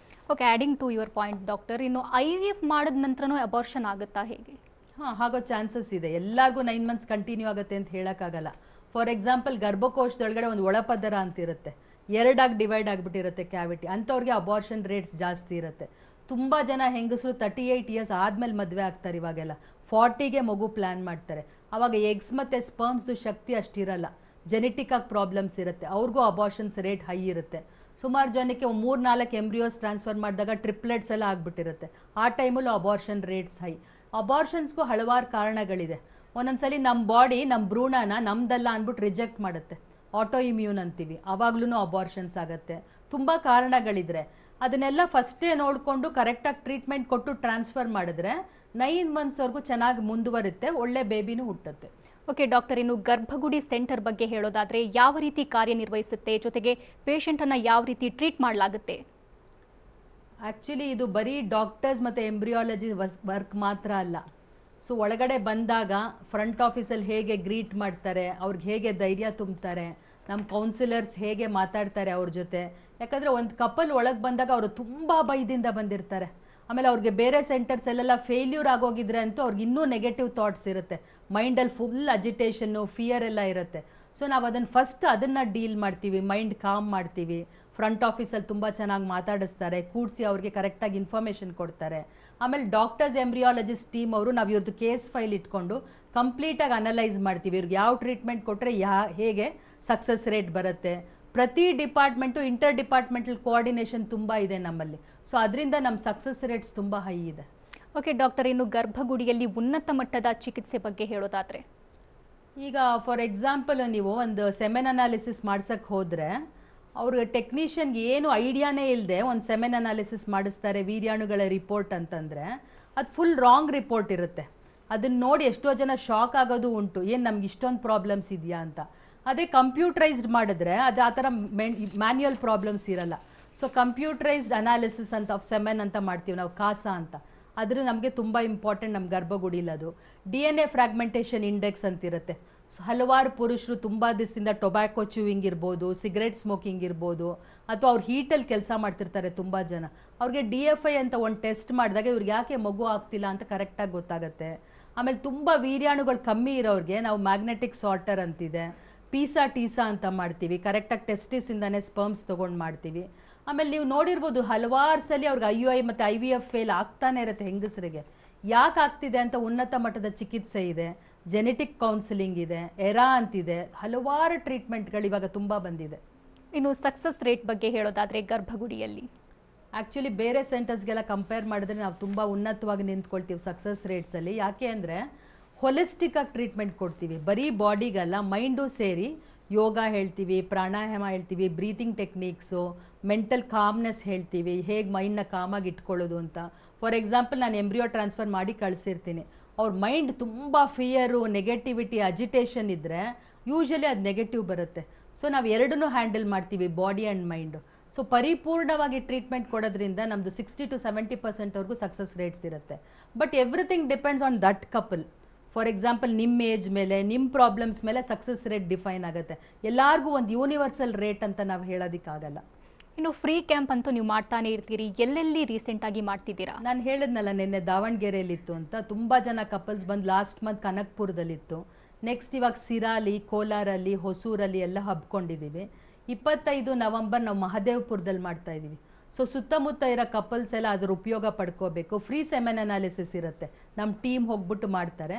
Speaker 1: Okay, adding to your point doctor, ಇನ್ನು IVF ಮಾಡಿದ ನಂತರನೂ ಅಬಾರ್ಷನ್ ಆಗುತ್ತಾ ಹೇಗೆ?
Speaker 2: ಹಾಂ, ಆಗೋ ಚಾನ್ಸಸ್ ಇದೆ. ಎಲ್ಲರಿಗೂ 9 months ಕಂಟಿನ್ಯೂ ಆಗುತ್ತೆ ಅಂತ ಹೇಳೋಕ್ಕಾಗಲ್ಲ. ಫಾರ್ ಎಕ್ಸಾಂಪಲ್, ಗರ್ಭಕೋಶದೊಳಗಡೆ ಒಂದು ಒಳಪದರ ಅಂತಿರುತ್ತೆ, 2 ಡಿವೈಡ್ ಆಗಿಬಿಟ್ಟಿರುತ್ತೆ ಕ್ಯಾವಿಟಿ, ಅಂಥವ್ರಿಗೆ ಅಬಾರ್ಷನ್ ರೇಟ್ಸ್ ಜಾಸ್ತಿ ಇರುತ್ತೆ. ತುಂಬ ಜನ ಹೆಂಗಸರು 38 years ಆದಮೇಲೆ ಮದುವೆ ಆಗ್ತಾರೆ. ಇವಾಗೆಲ್ಲ 40ಗೆ ಮಗು ಪ್ಲ್ಯಾನ್ ಮಾಡ್ತಾರೆ. ಆವಾಗ ಎಗ್ಸ್ ಮತ್ತು ಸ್ಪರ್ಮ್ಸ್ದು ಶಕ್ತಿ ಅಷ್ಟಿರಲ್ಲ, ಜೆನೆಟಿಕ್ಕಾಗಿ ಪ್ರಾಬ್ಲಮ್ಸ್ ಇರುತ್ತೆ, ಅವ್ರಿಗೂ ಅಬಾರ್ಷನ್ಸ್ ರೇಟ್ ಹೈ ಇರುತ್ತೆ. ಸುಮಾರು ಜನಕ್ಕೆ 3-4 ಎಂಬ್ರಿಯೋಸ್ ಟ್ರಾನ್ಸ್ಫರ್ ಮಾಡಿದಾಗ ಟ್ರಿಪ್ಲೆಟ್ಸ್ ಎಲ್ಲ ಆಗಿಬಿಟ್ಟಿರುತ್ತೆ. ಆ ಟೈಮಲ್ಲೂ ಅಬಾರ್ಷನ್ ರೇಟ್ಸ್ ಹೈ. ಅಬಾರ್ಷನ್ಸ್ಗೂ ಹಲವಾರು ಕಾರಣಗಳಿದೆ. ಒಂದೊಂದ್ಸಲಿ ನಮ್ಮ ಬಾಡಿ ನಮ್ಮ ಭ್ರೂಣನ ನಮ್ದಲ್ಲ ಅಂದ್ಬಿಟ್ಟು ರಿಜೆಕ್ಟ್ ಮಾಡುತ್ತೆ, ಆಟೋ ಇಮ್ಯೂನ್ ಅಂತೀವಿ, ಆವಾಗ್ಲೂ ಅಬಾರ್ಷನ್ಸ್ ಆಗುತ್ತೆ. ತುಂಬ ಕಾರಣಗಳಿದ್ರೆ ಅದನ್ನೆಲ್ಲ ಫಸ್ಟೇ ನೋಡಿಕೊಂಡು ಕರೆಕ್ಟಾಗಿ ಟ್ರೀಟ್ಮೆಂಟ್ ಕೊಟ್ಟು ಟ್ರಾನ್ಸ್ಫರ್ ಮಾಡಿದ್ರೆ 9 ಮಂತ್ಸ್ವರೆಗೂ ಚೆನ್ನಾಗಿ ಮುಂದುವರುತ್ತೆ, ಒಳ್ಳೆ ಬೇಬಿನೂ ಹುಟ್ಟುತ್ತೆ.
Speaker 1: ಓಕೆ ಡಾಕ್ಟರ್, ಇನ್ನು ಗರ್ಭಗುಡಿ ಸೆಂಟರ್ ಬಗ್ಗೆ ಹೇಳೋದಾದರೆ ಯಾವ ರೀತಿ ಕಾರ್ಯನಿರ್ವಹಿಸುತ್ತೆ, ಜೊತೆಗೆ ಪೇಷಂಟನ್ನು ಯಾವ ರೀತಿ ಟ್ರೀಟ್ ಮಾಡಲಾಗುತ್ತೆ?
Speaker 2: ಆ್ಯಕ್ಚುಲಿ ಇದು ಬರೀ ಡಾಕ್ಟರ್ಸ್ ಮತ್ತು ಎಂಬ್ರಿಯಾಲಜಿ ವರ್ಕ್ ಮಾತ್ರ ಅಲ್ಲ. ಸೊ ಒಳಗಡೆ ಬಂದಾಗ ಫ್ರಂಟ್ ಆಫೀಸಲ್ಲಿ ಹೇಗೆ ಗ್ರೀಟ್ ಮಾಡ್ತಾರೆ, ಅವ್ರಿಗೆ ಹೇಗೆ ಧೈರ್ಯ ತುಂಬ್ತಾರೆ, ನಮ್ಮ ಕೌನ್ಸಿಲರ್ಸ್ ಹೇಗೆ ಮಾತಾಡ್ತಾರೆ ಅವ್ರ ಜೊತೆ. ಯಾಕಂದರೆ ಒಂದು ಕಪಲ್ ಒಳಗೆ ಬಂದಾಗ ಅವರು ತುಂಬ ಭಯದಿಂದ ಬಂದಿರ್ತಾರೆ. ಆಮೇಲೆ ಅವ್ರಿಗೆ ಬೇರೆ ಸೆಂಟರ್ಸಲ್ಲೆಲ್ಲ ಫೇಲ್ಯೂರ್ ಆಗೋಗಿದ್ರೆ ಅಂತೂ ಅವ್ರಿಗೆ ಇನ್ನೂ ನೆಗೆಟಿವ್ ಥಾಟ್ಸ್ ಇರುತ್ತೆ, ಮೈಂಡಲ್ಲಿ ಫುಲ್ ಅಜಿಟೇಷನ್ನು, ಫಿಯರ್ ಎಲ್ಲ ಇರುತ್ತೆ. ಸೊ ನಾವು ಅದನ್ನು ಡೀಲ್ ಮಾಡ್ತೀವಿ, ಮೈಂಡ್ ಕಾಮ್ ಮಾಡ್ತೀವಿ. ಫ್ರಂಟ್ ಆಫೀಸಲ್ಲಿ ತುಂಬ ಚೆನ್ನಾಗಿ ಮಾತಾಡಿಸ್ತಾರೆ, ಕೂಡಿಸಿ ಅವ್ರಿಗೆ ಕರೆಕ್ಟಾಗಿ ಇನ್ಫಾರ್ಮೇಷನ್ ಕೊಡ್ತಾರೆ. ಆಮೇಲೆ ಡಾಕ್ಟರ್ಸ್ ಎಂಬ್ರಿಯಾಲಜಿಸ್ಟ್ ಟೀಮ್ ಅವರು ನಾವು ಇವ್ರದ್ದು ಕೇಸ್ ಫೈಲ್ ಇಟ್ಕೊಂಡು ಕಂಪ್ಲೀಟಾಗಿ ಅನಲೈಸ್ ಮಾಡ್ತೀವಿ. ಇವ್ರಿಗೆ ಯಾವ ಟ್ರೀಟ್ಮೆಂಟ್ ಕೊಟ್ಟರೆ ಹೇಗೆ ಸಕ್ಸಸ್ ರೇಟ್ ಬರುತ್ತೆ. ಪ್ರತಿ ಡಿಪಾರ್ಟ್ಮೆಂಟು ಇಂಟರ್ ಡಿಪಾರ್ಟ್ಮೆಂಟಲ್ ಕೋಆರ್ಡಿನೇಷನ್ ತುಂಬ ಇದೆ ನಮ್ಮಲ್ಲಿ. ಸೊ ಅದರಿಂದ ನಮ್ಮ ಸಕ್ಸಸ್ ರೇಟ್ಸ್ ತುಂಬ ಹೈ ಇದೆ.
Speaker 1: ಓಕೆ ಡಾಕ್ಟರ್, ಇನ್ನು ಗರ್ಭಗುಡಿಯಲ್ಲಿ ಉನ್ನತ ಮಟ್ಟದ ಚಿಕಿತ್ಸೆ ಬಗ್ಗೆ ಹೇಳೋದಾದರೆ?
Speaker 2: ಈಗ ಫಾರ್ ಎಕ್ಸಾಂಪಲ್ ನೀವು ಒಂದು ಸೆಮೆನ್ ಅನಾಲಿಸಿಸ್ ಮಾಡ್ಸಕ್ಕೆ ಹೋದರೆ ಅವ್ರಿಗೆ ಟೆಕ್ನಿಷಿಯನ್ಗೆ ಏನು ಐಡಿಯಾನೇ ಇಲ್ಲದೆ ಒಂದು ಸೆಮೆನ್ ಅನಾಲಿಸಿಸ್ ಮಾಡಿಸ್ತಾರೆ, ವೀರ್ಯಾಣುಗಳ ರಿಪೋರ್ಟ್ ಅಂತಂದರೆ ಅದು ಫುಲ್ ರಾಂಗ್ ರಿಪೋರ್ಟ್ ಇರುತ್ತೆ. ಅದನ್ನು ನೋಡಿ ಎಷ್ಟೋ ಜನ ಶಾಕ್ ಆಗೋದು ಉಂಟು, ಏನು ನಮ್ಗೆ ಇಷ್ಟೊಂದು ಪ್ರಾಬ್ಲಮ್ಸ್ ಇದೆಯಾ ಅಂತ. ಅದೇ ಕಂಪ್ಯೂಟ್ರೈಸ್ಡ್ ಮಾಡಿದ್ರೆ ಅದು ಆ ಥರ ಮ್ಯಾನ್ಯುಯಲ್ ಪ್ರಾಬ್ಲಮ್ಸ್ ಇರಲ್ಲ. ಸೊ ಕಂಪ್ಯೂಟ್ರೈಸ್ಡ್ ಅನಾಲಿಸಿಸ್ ಅಂತ ಸೆಮೆನ್ ಅಂತ ಮಾಡ್ತೀವಿ ನಾವು, ಕಾಸಾ ಅಂತ. ಅದ್ರ ನಮಗೆ ತುಂಬ ಇಂಪಾರ್ಟೆಂಟ್ ನಮ್ಮ ಗರ್ಭಗುಡಿಲದು. DNA ಫ್ರಾಗ್ಮೆಂಟೇಷನ್ ಇಂಡೆಕ್ಸ್ ಅಂತಿರುತ್ತೆ. ಸೊ ಹಲವಾರು ಪುರುಷರು ತುಂಬ ದಿವಸದಿಂದ ಟೊಬ್ಯಾಕೊ ಚ್ಯೂವಿಂಗ್ ಇರ್ಬೋದು, ಸಿಗರೇಟ್ ಸ್ಮೋಕಿಂಗ್ ಇರ್ಬೋದು, ಅಥವಾ ಅವ್ರು ಹೀಟಲ್ಲಿ ಕೆಲಸ ಮಾಡ್ತಿರ್ತಾರೆ ತುಂಬ ಜನ. ಅವ್ರಿಗೆ DFI ಅಂತ ಒಂದು ಟೆಸ್ಟ್ ಮಾಡಿದಾಗ ಇವ್ರಿಗೆ ಯಾಕೆ ಮಗು ಆಗ್ತಿಲ್ಲ ಅಂತ ಕರೆಕ್ಟಾಗಿ ಗೊತ್ತಾಗುತ್ತೆ. ಆಮೇಲೆ ತುಂಬ ವೀರ್ಯಾಣುಗಳು ಕಮ್ಮಿ ಇರೋರಿಗೆ ನಾವು ಮ್ಯಾಗ್ನೆಟಿಕ್ ಸಾರ್ಟರ್ ಅಂತಿದೆ, ಟೀಸಾ ಅಂತ ಮಾಡ್ತೀವಿ, ಕರೆಕ್ಟಾಗಿ ಟೆಸ್ಟಿಸಿಂದನೇ ಸ್ಪರ್ಮ್ಸ್ ತೊಗೊಂಡು ಮಾಡ್ತೀವಿ. ಆಮೇಲೆ ನೀವು ನೋಡಿರ್ಬೋದು ಹಲವಾರು ಸಲ ಅವ್ರಿಗೆ IUI ಮತ್ತು IVF ಫೇಲ್ ಆಗ್ತಾನೆ ಇರುತ್ತೆ ಹೆಂಗಸರಿಗೆ. ಯಾಕೆ ಆಗ್ತಿದೆ ಅಂತ ಉನ್ನತ ಮಟ್ಟದ ಚಿಕಿತ್ಸೆ ಇದೆ, ಜೆನೆಟಿಕ್ ಕೌನ್ಸಿಲಿಂಗ್ ಇದೆ, ಎರಾ ಅಂತಿದೆ, ಹಲವಾರು ಟ್ರೀಟ್ಮೆಂಟ್ಗಳು ಇವಾಗ ತುಂಬ ಬಂದಿದೆ.
Speaker 1: ಇನ್ನು ಸಕ್ಸಸ್ ರೇಟ್ ಬಗ್ಗೆ ಹೇಳೋದಾದರೆ ಗರ್ಭಗುಡಿಯಲ್ಲಿ?
Speaker 2: ಆ್ಯಕ್ಚುಲಿ ಬೇರೆ ಸೆಂಟರ್ಸ್ಗೆಲ್ಲ ಕಂಪೇರ್ ಮಾಡಿದ್ರೆ ನಾವು ತುಂಬ ಉನ್ನತವಾಗಿ ನಿಂತ್ಕೊಳ್ತೀವಿ ಸಕ್ಸಸ್ ರೇಟ್ಸಲ್ಲಿ. ಯಾಕೆ ಅಂದರೆ ಹೊಲಿಸ್ಟಿಕ್ಕಾಗಿ ಟ್ರೀಟ್ಮೆಂಟ್ ಕೊಡ್ತೀವಿ, ಬರೀ ಬಾಡಿಗಲ್ಲ ಮೈಂಡು ಸೇರಿ. ಯೋಗ ಹೇಳ್ತೀವಿ, ಪ್ರಾಣಾಯಾಮ ಹೇಳ್ತೀವಿ, ಬ್ರೀತಿಂಗ್ ಟೆಕ್ನಿಕ್ಸು, ಮೆಂಟಲ್ ಕಾಮ್ನೆಸ್ ಹೇಳ್ತೀವಿ, ಹೇಗೆ ಮೈಂಡ್ನ ಕಾಮಾಗಿ ಇಟ್ಕೊಳ್ಳೋದು ಅಂತ. ಫಾರ್ ಎಕ್ಸಾಂಪಲ್ ನಾನು ಎಂಬ್ರಿಯೋ ಟ್ರಾನ್ಸ್ಫರ್ ಮಾಡಿ ಕಳಿಸಿರ್ತೀನಿ, ಅವ್ರ ಮೈಂಡ್ ತುಂಬ ಫಿಯರು, ನೆಗೆಟಿವಿಟಿ, ಅಜಿಟೇಷನ್ ಇದ್ದರೆ ಯೂಶಲಿ ಅದು ನೆಗೆಟಿವ್ ಬರುತ್ತೆ. ಸೊ ನಾವು ಎರಡನ್ನೂ ಹ್ಯಾಂಡಲ್ ಮಾಡ್ತೀವಿ, ಬಾಡಿ ಆ್ಯಂಡ್ ಮೈಂಡು. ಸೊ ಪರಿಪೂರ್ಣವಾಗಿ ಟ್ರೀಟ್ಮೆಂಟ್ ಕೊಡೋದ್ರಿಂದ ನಮ್ಮದು 60 to 70% ಸಕ್ಸಸ್ ರೇಟ್ಸ್ ಇರುತ್ತೆ. But everything depends on that couple. For example ನಿಮ್ಮ ಏಜ್ ಮೇಲೆ, ನಿಮ್ಮ ಪ್ರಾಬ್ಲಮ್ಸ್ ಮೇಲೆ ಸಕ್ಸಸ್ ರೇಟ್ ಡಿಫೈನ್ ಆಗುತ್ತೆ. ಎಲ್ಲರಿಗೂ ಒಂದು ಯೂನಿವರ್ಸಲ್ ರೇಟ್ ಅಂತ ನಾವು ಹೇಳೋದಕ್ಕಾಗಲ್ಲ.
Speaker 1: ಇನ್ನು ಫ್ರೀ ಕ್ಯಾಂಪ್ ಅಂತೂ ನೀವು ಮಾಡ್ತಾನೆ ಇರ್ತೀರಿ, ಎಲ್ಲೆಲ್ಲಿ ರೀಸೆಂಟಾಗಿ ಮಾಡ್ತಿದ್ದೀರಾ?
Speaker 2: ನಾನು ಹೇಳಿದ್ನಲ್ಲ ನಿನ್ನೆ ದಾವಣಗೆರೆಯಲ್ಲಿತ್ತು ಅಂತ, ತುಂಬ ಜನ ಕಪಲ್ಸ್ ಬಂದು ಲಾಸ್ಟ್ ಮಂತ್ ಕನಕ್ಪುರದಲ್ಲಿತ್ತು. ನೆಕ್ಸ್ಟ್ ಇವಾಗ ಸಿರಾಲಿ, ಕೋಲಾರಲ್ಲಿ, ಹೊಸೂರಲ್ಲಿ ಎಲ್ಲ ಹಬ್ಕೊಂಡಿದ್ದೀವಿ. 25 ನವಂಬರ್ ನಾವು ಮಹದೇವಪುರದಲ್ಲಿ ಮಾಡ್ತಾ ಇದ್ದೀವಿ. ಸೊ ಸುತ್ತಮುತ್ತ ಇರೋ ಕಪಲ್ಸ್ ಎಲ್ಲ ಅದ್ರ ಉಪಯೋಗ ಪಡ್ಕೋಬೇಕು. ಫ್ರೀ ಸೆಮೆನ್ ಅನಾಲಿಸಿಸ್ ಇರುತ್ತೆ, ನಮ್ಮ ಟೀಮ್ ಹೋಗ್ಬಿಟ್ಟು ಮಾಡ್ತಾರೆ.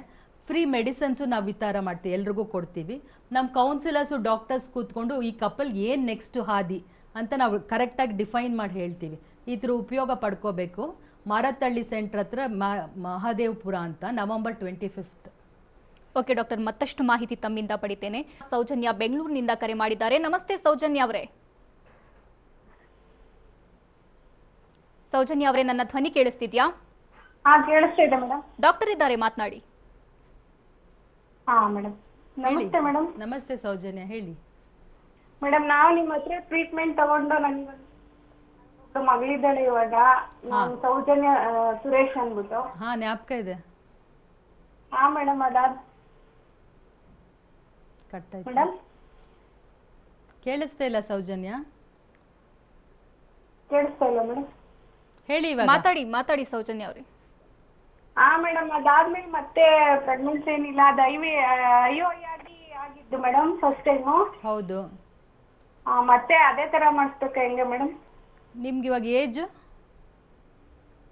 Speaker 2: ಫ್ರೀ ಮೆಡಿಸನ್ಸು ನಾವು ವಿಚಾರ ಮಾಡ್ತೀವಿ, ಎಲ್ರಿಗೂ ಕೊಡ್ತೀವಿ. ನಮ್ಮ ಕೌನ್ಸಿಲರ್ಸು ಡಾಕ್ಟರ್ಸ್ ಕೂತ್ಕೊಂಡು ಈ ಕಪಲ್ ಏನು ನೆಕ್ಸ್ಟ್ ಹಾದಿ ಅಂತ ನಾವು ಕರೆಕ್ಟಾಗಿ ಡಿಫೈನ್ ಮಾಡಿ ಹೇಳ್ತೀವಿ. ಇದ್ರ ಉಪಯೋಗ ಪಡ್ಕೋಬೇಕು. ಮಾರತ್ತಹಳ್ಳಿ ಸೆಂಟ್ರ್ ಹತ್ರ ಮಹದೇವಪುರ ಅಂತ, November 25th.
Speaker 1: ಓಕೆ ಡಾಕ್ಟರ್, ಮತ್ತಷ್ಟು ಮಾಹಿತಿ ತಮ್ಮಿಂದ ಪಡಿತೇನೆ. ಸೌಜನ್ಯ ಬೆಂಗಳೂರಿನಿಂದ ಕರೆ ಮಾಡಿದ್ದಾರೆ. ನಮಸ್ತೆ ಸೌಜನ್ಯ ಅವರೇ. ಸೌಜನ್ಯ ಅವರೇ, ನನ್ನ ಧ್ವನಿ ಕೇಳಿಸ್ತಿದ್ಯಾ?
Speaker 4: ಕೇಳಿಸ್ತಾ ಇದೆ ಮೇಡಮ್.
Speaker 1: ಡಾಕ್ಟರ್ ಇದ್ದಾರೆ, ಮಾತನಾಡಿ.
Speaker 4: ಮೇಡಮ್ ನಮಸ್ತೆ ಮೇಡಮ್.
Speaker 2: ನಮಸ್ತೆ ಸೌಜನ್ಯ, ಹೇಳಿ
Speaker 4: ಮೇಡಮ್. ನಾವು ನಿಮ್ಮ ಹತ್ರ ಟ್ರೀಟ್ಮೆಂಟ್ ತಗೊಂಡು ನನಗೆ ಮಗಳಿದ್ದಾಳೆ ಇವಾಗ, ಸೌಜನ್ಯ ಸುರೇಶ್ ಅಂದ್ಬಿಟ್ಟು.
Speaker 2: ಜ್ಞಾಪಕ ಇದೆ.
Speaker 4: ಮೇಡಮ್ ಅದಾದ
Speaker 2: ಕಟ್ಟಾಯ್ತು
Speaker 4: ಮೇಡಮ್.
Speaker 2: ಕೇಳಿಸ್ತಾ ಇಲ್ಲ ಸೌಜನ್ಯ?
Speaker 4: ಕೇಳಿಸ್ತಾ ಇಲ್ಲ ಮೇಡಮ್,
Speaker 2: ಹೇಳಿ ಇವಾಗ.
Speaker 1: ಮಾತಾಡಿ ಸೌಜನ್ಯ ಅವರೇ.
Speaker 4: ಮೇಡಮ್ ಅದಾದ್ಮೇಲೆ ಮತ್ತೆ ಪ್ರೆಗ್ನೆನ್ಸಿ ಏನಿಲ್ಲ, ಅದು IUI ಆಗಿದ್ದು ಮೇಡಮ್ ಫಸ್ಟ್ ಟೈಮು.
Speaker 2: ಹೌದು.
Speaker 4: ಮತ್ತೆ ಅದೇ ತರ ಮಾಡಿಸ್ಬೇಕಾ ಹೆಂಗೆ ಮೇಡಮ್?
Speaker 2: ನಿಮ್ಗೆ ಇವಾಗ ಏಜ್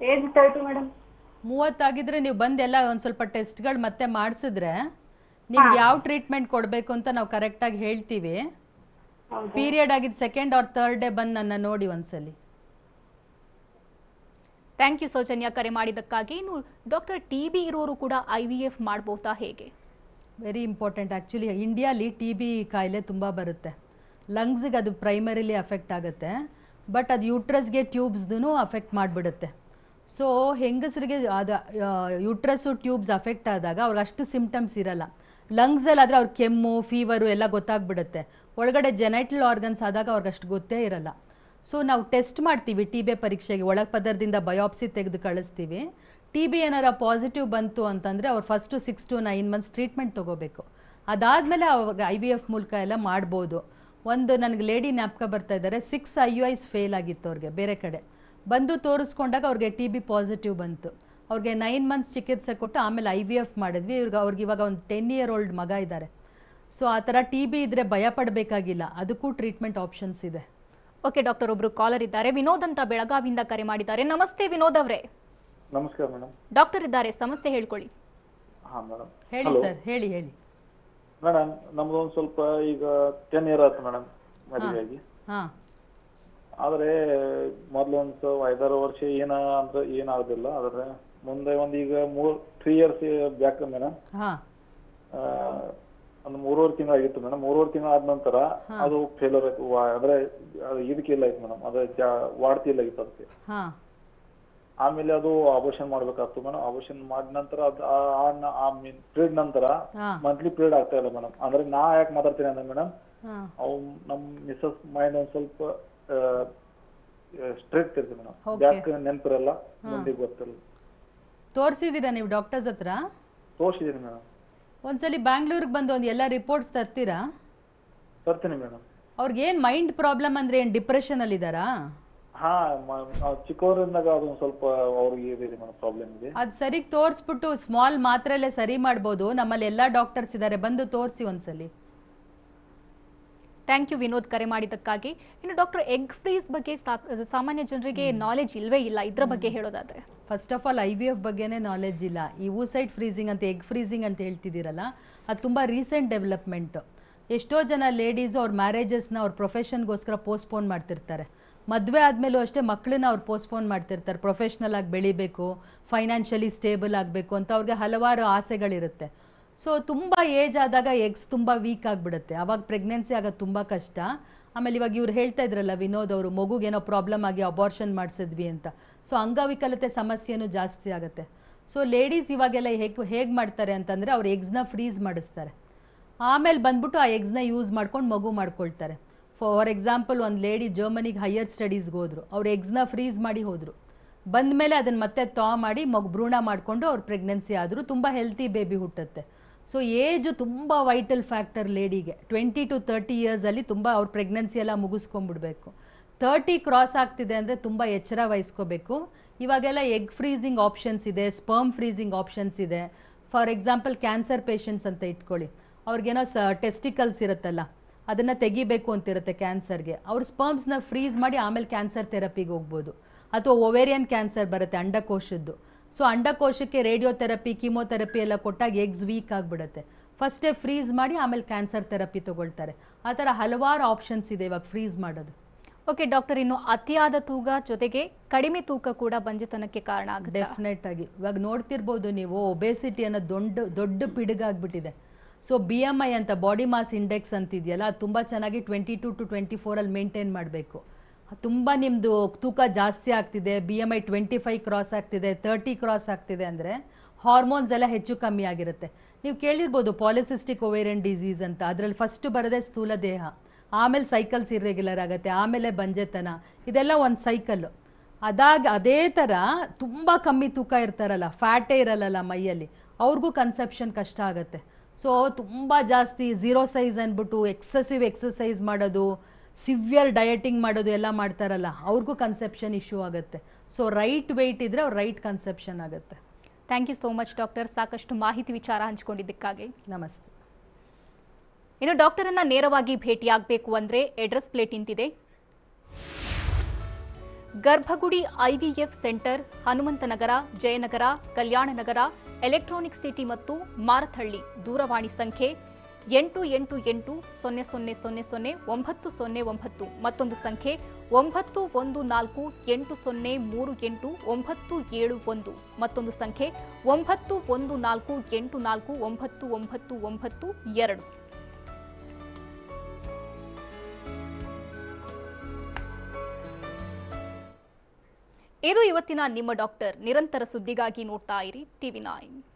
Speaker 4: 30 ಮೇಡಮ್.
Speaker 2: 30 ಆಗಿದ್ರೆ ನೀವು ಬಂದು ಎಲ್ಲ ಒಂದು ಸ್ವಲ್ಪ ಟೆಸ್ಟ್ಗಳು ಮತ್ತೆ ಮಾಡಿಸಿದ್ರೆ ನಿಮ್ಗೆ ಯಾವ ಟ್ರೀಟ್ಮೆಂಟ್ ಕೊಡಬೇಕು ಅಂತ ನಾವು ಕರೆಕ್ಟಾಗಿ ಹೇಳ್ತೀವಿ. ಪೀರಿಯಡ್ ಆಗಿದ್ದು 2nd or 3rd ಡೇ ಬಂದು ನನ್ನ ನೋಡಿ ಒಂದ್ಸಲಿ.
Speaker 1: ಥ್ಯಾಂಕ್ ಯು ಸೌಜನ್ಯ, ಕರೆ ಮಾಡಿದ್ದಕ್ಕಾಗಿ. ಇನ್ನು ಡಾಕ್ಟರ್, TB ಇರೋರು ಕೂಡ IVF ಮಾಡ್ಬೋದಾ, ಹೇಗೆ?
Speaker 2: Very important. ಆ್ಯಕ್ಚುಲಿ ಇಂಡಿಯಾಲಿ TB ಕಾಯಿಲೆ ತುಂಬ ಬರುತ್ತೆ. ಲಂಗ್ಸಿಗೆ ಅದು ಪ್ರೈಮರಿಲಿ ಅಫೆಕ್ಟ್ ಆಗುತ್ತೆ. ಬಟ್ ಅದು ಯೂಟ್ರಸ್ಗೆ ಟ್ಯೂಬ್ಸ್ದು ಅಫೆಕ್ಟ್ ಮಾಡಿಬಿಡುತ್ತೆ. ಸೊ ಹೆಂಗಸರಿಗೆ ಅದು ಯೂಟ್ರಸ್ಸು ಟ್ಯೂಬ್ಸ್ ಅಫೆಕ್ಟ್ ಆದಾಗ ಅವ್ರಿಗೆ ಅಷ್ಟು ಸಿಮ್ಟಮ್ಸ್ ಇರಲ್ಲ. ಲಂಗ್ಸಲ್ಲಿ ಆದರೆ ಅವ್ರ ಕೆಮ್ಮು ಫೀವರು ಎಲ್ಲ ಗೊತ್ತಾಗ್ಬಿಡುತ್ತೆ. ಒಳಗಡೆ ಜೆನೈಟಲ್ ಆರ್ಗನ್ಸ್ ಆದಾಗ ಅವ್ರಿಗೆ ಅಷ್ಟು ಗೊತ್ತೇ ಇರಲ್ಲ. ಸೊ ನಾವು ಟೆಸ್ಟ್ ಮಾಡ್ತೀವಿ TB ಪರೀಕ್ಷೆಗೆ, ಒಳಗೆ ಪದರದಿಂದ ಬಯೋಪ್ಸಿ ತೆಗೆದು ಕಳಿಸ್ತೀವಿ. TB ಏನಾರ ಪಾಸಿಟಿವ್ ಬಂತು ಅಂತಂದರೆ ಅವ್ರು ಫಸ್ಟು 6 to 9 months ಟ್ರೀಟ್ಮೆಂಟ್ ತೊಗೋಬೇಕು. ಅದಾದಮೇಲೆ ಅವ್ರಿಗೆ IVF ಮೂಲಕ ಎಲ್ಲ ಮಾಡ್ಬೋದು. ಒಂದು ನನಗೆ ಲೇಡಿ ಜ್ಞಾಪಕ ಬರ್ತಾ ಇದ್ದಾರೆ, 6 IUIs ಫೇಲ್ ಆಗಿತ್ತು ಅವ್ರಿಗೆ ಬೇರೆ ಕಡೆ. ಬಂದು ತೋರಿಸ್ಕೊಂಡಾಗ ಅವ್ರಿಗೆ TB ಪಾಸಿಟಿವ್ ಬಂತು. ಅವ್ರಿಗೆ 9 months ಚಿಕಿತ್ಸೆ ಕೊಟ್ಟು ಆಮೇಲೆ IVF ಮಾಡಿದ್ವಿ. ಅವ್ರಿಗೆ ಇವಾಗ ಒಂದು 10-year-old ಮಗ ಇದ್ದಾರೆ. ಸೊ ಆ ಥರ TB ಇದ್ದರೆ ಭಯ ಪಡಬೇಕಾಗಿಲ್ಲ, ಅದಕ್ಕೂ ಟ್ರೀಟ್ಮೆಂಟ್ ಆಪ್ಷನ್ಸ್ ಇದೆ.
Speaker 1: ಓಕೆ ಡಾಕ್ಟರ್, ಒಬ್ರು ಕಾಲರ್ ಇದ್ದಾರೆ, ವಿನೋದ್ ಅಂತ ಬೆಳಗಾವಿಯಿಂದ ಕರೆ ಮಾಡಿದ್ದಾರೆ. ನಮಸ್ತೆ ವಿನೋದ್ ಅವರೇ.
Speaker 3: ನಮಸ್ಕಾರ ಮೇಡಮ್.
Speaker 1: ಡಾಕ್ಟರ್ ಇದ್ದಾರೆ, ಸಮಸ್ಯೆ ಹೇಳ್ಕೊಳ್ಳಿ.
Speaker 3: ಹಾ ಮೇಡಮ್
Speaker 2: ಹೇಳಿ ಸರ್, ಹೇಳಿ
Speaker 3: ಮೇಡಮ್. ನಮ್ದು ಒಂದು ಸ್ವಲ್ಪ ಈಗ 10 year ಆಯ್ತು ಮೇಡಮ್ ಮದುವೆಯಾಗಿ.
Speaker 2: ಹಾಂ.
Speaker 3: ಆದ್ರೆ ಮೊದ್ಲು ಒಂದು 5-6 ವರ್ಷ ಅಂದ್ರೆ ಏನಾಗುದಿಲ್ಲ. ಆದ್ರೆ ಮುಂದೆ ಈಗ 3 years ಬ್ಯಾಕ್ ಮೇಡಮ್
Speaker 2: ಹಾಂ
Speaker 3: ಒಂದು 3.5 ತಿಂಗಳು ಆಗಿತ್ತು ಮೇಡಮ್. 3.5 ತಿಂಗಳು ಆದ ನಂತರ ಅದು ಫೇಲರ್ ಆಯ್ತು. ಅಂದ್ರೆ ಅದು ಇದಕ್ಕಿಲ್ಲ ಆಯ್ತು ಮೇಡಮ್, ಅದು ವಾಡ್ತಿಲ್ಲ ಆಗಿತ್ತು ಅದಕ್ಕೆ. ಆಮೇಲೆ ಅದು ಆಪರೇಷನ್ ಮಾಡ್ಬೇಕಾಗ್ತು ಮೇಡಮ್. ಆಪರೇಷನ್ ಮಾಡಿದ ನಂತರ ಪೀರಿಯಡ್ ನಂತರ ಮಂತ್ಲಿ ಪೀರಿಯಡ್ ಆಗ್ತಾ ಇಲ್ಲ ಮೇಡಮ್. ಅಂದ್ರೆ ನಾ ಯಾಕೆ ಮಾತಾಡ್ತೀನಿ ಅಂದ್ರೆ ಮೇಡಮ್, ಅವ್ ನಮ್ ಮಿಸಸ್ ಮೈಂಡ್ ಒಂದ್ ಸ್ವಲ್ಪ ಸ್ಟ್ರಿಕ್ಟ್ ಇರ್ತದೆ ಮೇಡಮ್. ಯಾಕೆ ನೆನಪಿರಲ್ಲ, ಮುಂದೆ ಗೊತ್ತಿಲ್ಲ.
Speaker 2: ತೋರಿಸಿದ್ದೀರಾ ನೀವು ಡಾಕ್ಟರ್ಸ್ ಹತ್ರ?
Speaker 3: ತೋರಿಸಿದೀನಿ ಮೇಡಮ್.
Speaker 2: ಒಂದ್ಸಲಿ ಬ್ಯಾಂಗ್ಳೂರಿಗೆ ಬಂದು ಒಂದು ಎಲ್ಲ ರಿಪೋರ್ಟ್ಸ್ ತರ್ತೀರಾ?
Speaker 3: ತರ್ತೀನಿ ಮೇಡಮ್.
Speaker 2: ಅವ್ರಿಗೆ ಏನು ಮೈಂಡ್ ಪ್ರಾಬ್ಲಮ್ ಅಂದ್ರೆ ಏನು ಡಿಪ್ರೆಷನ್ ಅಲ್ಲಿ ಇದ್ದಾರಾ?
Speaker 3: ಹಾ, ಚಿಕ್ಕವರಿಂದಾಗ ಅದು ಸ್ವಲ್ಪ ಅವ್ರಿಗೆ ಇದೆ ಮೇಡಮ್, ಪ್ರಾಬ್ಲಮ್ ಇದೆ.
Speaker 2: ಅದು ಸರಿಗೆ ತೋರಿಸ್ಬಿಟ್ಟು ಸ್ಮಾಲ್ ಮಾತ್ರಲ್ಲೇ ಸರಿ ಮಾಡ್ಬೋದು. ನಮ್ಮಲ್ಲಿ ಎಲ್ಲ ಡಾಕ್ಟರ್ಸ್ ಇದ್ದಾರೆ, ಬಂದು ತೋರಿಸಿ ಒಂದ್ಸಲಿ.
Speaker 1: ಥ್ಯಾಂಕ್ ಯು ವಿನೋದ್, ಕರೆ ಮಾಡಿದ್ದಕ್ಕಾಗಿ. ಇನ್ನು ಡಾಕ್ಟರ್, ಎಗ್ ಫ್ರೀಸ್ ಬಗ್ಗೆ ಸಾಮಾನ್ಯ ಜನರಿಗೆ ನಾಲೆಜ್ ಇಲ್ವೇ ಇಲ್ಲ, ಇದ್ರ ಬಗ್ಗೆ ಹೇಳೋದಾದ್ರೆ?
Speaker 2: ಫಸ್ಟ್ ಆಫ್ ಆಲ್ IVF ಬಗ್ಗೆನೇ ನಾಲೆಜ್ ಇಲ್ಲ. ಈ ಊಸೈಡ್ ಫ್ರೀಸಿಂಗ್ ಅಂತ, ಎಗ್ ಫ್ರೀಸಿಂಗ್ ಅಂತ ಹೇಳ್ತಿದ್ದೀರಲ್ಲ, ಅದು ತುಂಬ ರೀಸೆಂಟ್ ಡೆವಲಪ್ಮೆಂಟು. ಎಷ್ಟೋ ಜನ ಲೇಡೀಸು ಅವ್ರ ಮ್ಯಾರೇಜಸ್ನ ಅವ್ರ ಪ್ರೊಫೆಷನ್ಗೋಸ್ಕರ ಪೋಸ್ಟ್ಪೋನ್ ಮಾಡ್ತಿರ್ತಾರೆ. ಮದುವೆ ಆದಮೇಲೂ ಅಷ್ಟೇ ಮಕ್ಕಳನ್ನ ಅವ್ರು ಪೋಸ್ಟ್ಪೋನ್ ಮಾಡ್ತಿರ್ತಾರೆ. ಪ್ರೊಫೆಷ್ನಲ್ ಆಗಿ ಬೆಳಿಬೇಕು, ಫೈನಾನ್ಷಿಯಲಿ ಸ್ಟೇಬಲ್ ಆಗಬೇಕು ಅಂತ ಅವ್ರಿಗೆ ಹಲವಾರು ಆಸೆಗಳಿರುತ್ತೆ. ಸೊ ತುಂಬ ಏಜ್ ಆದಾಗ ಎಗ್ಸ್ ತುಂಬ ವೀಕ್ ಆಗಿಬಿಡುತ್ತೆ. ಆವಾಗ ಪ್ರೆಗ್ನೆನ್ಸಿ ಆಗೋದು ತುಂಬ ಕಷ್ಟ. ಆಮೇಲೆ ಇವಾಗ ಇವ್ರು ಹೇಳ್ತಾ ಇದ್ರಲ್ಲ ವಿನೋದ್ ಅವರು, ಮಗುಗೇನೋ ಪ್ರಾಬ್ಲಮ್ ಆಗಿ ಅಬಾರ್ಷನ್ ಮಾಡಿಸಿದ್ವಿ ಅಂತ. ಸೊ ಅಂಗವಿಕಲತೆ ಸಮಸ್ಯೆನೂ ಜಾಸ್ತಿ ಆಗುತ್ತೆ. ಸೊ ಲೇಡೀಸ್ ಇವಾಗೆಲ್ಲ ಹೇಗೆ ಮಾಡ್ತಾರೆ ಅಂತಂದರೆ, ಅವ್ರು ಎಗ್ಸ್ನ ಫ್ರೀಸ್ ಮಾಡಿಸ್ತಾರೆ. ಆಮೇಲೆ ಬಂದ್ಬಿಟ್ಟು ಆ ಎಗ್ಸ್ನ ಯೂಸ್ ಮಾಡ್ಕೊಂಡು ಮಗು ಮಾಡ್ಕೊಳ್ತಾರೆ. ಫಾರ್ ಎಕ್ಸಾಂಪಲ್, ಒಂದು ಲೇಡಿ ಜರ್ಮನಿಗೆ ಹೈಯರ್ ಸ್ಟಡೀಸ್ಗೆ ಹೋದರು. ಅವ್ರು ಎಗ್ಸ್ನ ಫ್ರೀಸ್ ಮಾಡಿ ಹೋದರು. ಬಂದ ಮೇಲೆ ಅದನ್ನು ಮತ್ತೆ ಮಾಡಿ ಭ್ರೂಣ ಮಾಡಿಕೊಂಡು ಅವ್ರು ಪ್ರೆಗ್ನೆನ್ಸಿ ಆದರು. ತುಂಬ ಹೆಲ್ತಿ ಬೇಬಿ ಹುಟ್ಟುತ್ತೆ. ಸೊ ಏಜು ತುಂಬ ವೈಟಲ್ ಫ್ಯಾಕ್ಟರ್ ಲೇಡಿಗೆ. 20 to 30 yearsಲ್ಲಿ ತುಂಬ ಅವ್ರ ಪ್ರೆಗ್ನೆನ್ಸಿ ಎಲ್ಲ ಮುಗಿಸ್ಕೊಂಡ್ಬಿಡ್ಬೇಕು. 30 ಕ್ರಾಸ್ ಆಗ್ತಿದೆ ಅಂದರೆ ತುಂಬ ಎಚ್ಚರ ವಹಿಸ್ಕೋಬೇಕು. ಇವಾಗೆಲ್ಲ ಎಗ್ ಫ್ರೀಸಿಂಗ್ ಆಪ್ಷನ್ಸ್ ಇದೆ, ಸ್ಪರ್ಮ್ ಫ್ರೀಸಿಂಗ್ ಆಪ್ಷನ್ಸ್ ಇದೆ. ಫಾರ್ ಎಕ್ಸಾಂಪಲ್, ಕ್ಯಾನ್ಸರ್ ಪೇಷಂಟ್ಸ್ ಅಂತ ಇಟ್ಕೊಳ್ಳಿ, ಅವ್ರಿಗೇನೋ ಟೆಸ್ಟಿಕಲ್ಸ್ ಇರುತ್ತಲ್ಲ, ಅದನ್ನು ತೆಗಿಬೇಕು ಅಂತಿರುತ್ತೆ ಕ್ಯಾನ್ಸರ್ಗೆ. ಅವ್ರು ಸ್ಪರ್ಮ್ಸ್ನ ಫ್ರೀಸ್ ಮಾಡಿ ಆಮೇಲೆ ಕ್ಯಾನ್ಸರ್ ಥೆರಪಿಗೆ ಹೋಗ್ಬೋದು. ಅಥವಾ ಒವೇರಿಯನ್ ಕ್ಯಾನ್ಸರ್ ಬರುತ್ತೆ, ಅಂಡಕೋಶದ್ದು. ಸೊ ಅಂಡಕೋಶಕ್ಕೆ ರೇಡಿಯೋಥೆರಪಿ, ಕೀಮೋಥೆರಪಿ ಎಲ್ಲ ಕೊಟ್ಟಾಗ ಎಗ್ಸ್ ವೀಕ್ ಆಗಿಬಿಡುತ್ತೆ. ಫಸ್ಟೇ ಫ್ರೀಸ್ ಮಾಡಿ ಆಮೇಲೆ ಕ್ಯಾನ್ಸರ್ ಥೆರಪಿ ತೊಗೊಳ್ತಾರೆ. ಆ ಥರ ಹಲವಾರು ಆಪ್ಷನ್ಸ್ ಇದೆ ಇವಾಗ ಫ್ರೀಸ್ ಮಾಡೋದು.
Speaker 1: ಓಕೆ ಡಾಕ್ಟರ್, ಇನ್ನು ಅತಿಯಾದ ತೂಕ ಜೊತೆಗೆ ಕಡಿಮೆ ತೂಕ ಕೂಡ ಬಂಜೆತನಕ್ಕೆ ಕಾರಣ ಆಗುತ್ತೆ?
Speaker 2: ಡೆಫಿನೆಟ್ ಆಗಿ. ಇವಾಗ ನೋಡ್ತಿರ್ಬೋದು ನೀವು, ಒಬೇಸಿಟಿ ಅನ್ನೋ ದೊಡ್ಡ ಪಿಡುಗಾಗ್ಬಿಟ್ಟಿದೆ. ಸೊ BMI ಅಂತ, ಬಾಡಿ ಮಾಸ್ ಇಂಡೆಕ್ಸ್ ಅಂತಿದೆಯಲ್ಲ, ಅದು ತುಂಬ ಚೆನ್ನಾಗಿ 22 to 24 ಮೇಂಟೈನ್ ಮಾಡಬೇಕು. ತುಂಬ ನಿಮ್ಮದು ತೂಕ ಜಾಸ್ತಿ ಆಗ್ತಿದೆ, BMI 25 ಕ್ರಾಸ್ ಆಗ್ತಿದೆ, 30 ಕ್ರಾಸ್ ಆಗ್ತಿದೆ ಅಂದರೆ ಹಾರ್ಮೋನ್ಸ್ ಎಲ್ಲ ಹೆಚ್ಚು ಕಮ್ಮಿ ಆಗಿರುತ್ತೆ. ನೀವು ಕೇಳಿರ್ಬೋದು ಪಾಲಿಸಿಸ್ಟಿಕ್ ಒವೇರಿಯನ್ ಡಿಸೀಸ್ ಅಂತ. ಅದರಲ್ಲಿ ಫಸ್ಟ್ ಬರೋದೇ ಸ್ಥೂಲ ದೇಹ, ಆಮೇಲೆ ಸೈಕಲ್ಸ್ ಇರ್ರೆಗ್ಯುಲರ್ ಆಗುತ್ತೆ, ಆಮೇಲೆ ಬಂಜೆತನ. ಇದೆಲ್ಲ ಒಂದು ಸೈಕಲ್ಲು. ಅದೇ ಥರ ತುಂಬ ಕಮ್ಮಿ ತೂಕ ಇರ್ತಾರಲ್ಲ, ಫ್ಯಾಟೇ ಇರಲ್ಲ ಮೈಯಲ್ಲಿ, ಅವ್ರಿಗೂ ಕನ್ಸೆಪ್ಷನ್ ಕಷ್ಟ ಆಗುತ್ತೆ. ಸೊ ತುಂಬ ಜಾಸ್ತಿ 0 ಸೈಜ್ ಅಂದ್ಬಿಟ್ಟು ಎಕ್ಸೆಸಿವ್ ಎಕ್ಸಸೈಸ್ ಮಾಡೋದು, ಸಿವಿಯರ್ ಡಯಟಿಂಗ್ ಮಾಡೋದು ಎಲ್ಲ ಮಾಡ್ತಾರಲ್ಲ, ಅವ್ರಿಗೂ ಕನ್ಸೆಪ್ಷನ್ ಇಶ್ಯೂ ಆಗುತ್ತೆ. ಸೊ ರೈಟ್ ವೆಯ್ಟ್ ಇದ್ದರೆ ಅವ್ರು ರೈಟ್ ಕನ್ಸೆಪ್ಷನ್ ಆಗುತ್ತೆ.
Speaker 1: Thank you so much doctor, ಸಾಕಷ್ಟು ಮಾಹಿತಿ ವಿಚಾರ ಹಂಚಿಕೊಂಡಿದ್ದಕ್ಕಾಗಿ.
Speaker 2: ನಮಸ್ತೆ.
Speaker 1: ಇನ್ನು ಡಾಕ್ಟರನ್ನು ನೇರವಾಗಿ ಭೇಟಿಯಾಗಬೇಕು ಅಂದರೆ ಅಡ್ರೆಸ್ ಪ್ಲೇಟ್ ಇಂತಿದೆ. Garbhagudi IVF centre, Hanumanthanagar, Jayanagar, Kalyananagar, Electronic City ಮತ್ತು ಮಾರಥಹಳ್ಳಿ. ದೂರವಾಣಿ ಸಂಖ್ಯೆ 8800000909, ಮತ್ತೊಂದು ಸಂಖ್ಯೆ 9148038971, ಮತ್ತೊಂದು ಸಂಖ್ಯೆ 9148499992. ಇದು ಇವತ್ತಿನ ನಿಮ್ಮ ಡಾಕ್ಟರ್. ನಿರಂತರ ಸುದ್ದಿಗಾಗಿ ನೋಡ್ತಾ ಇರಿ TV9.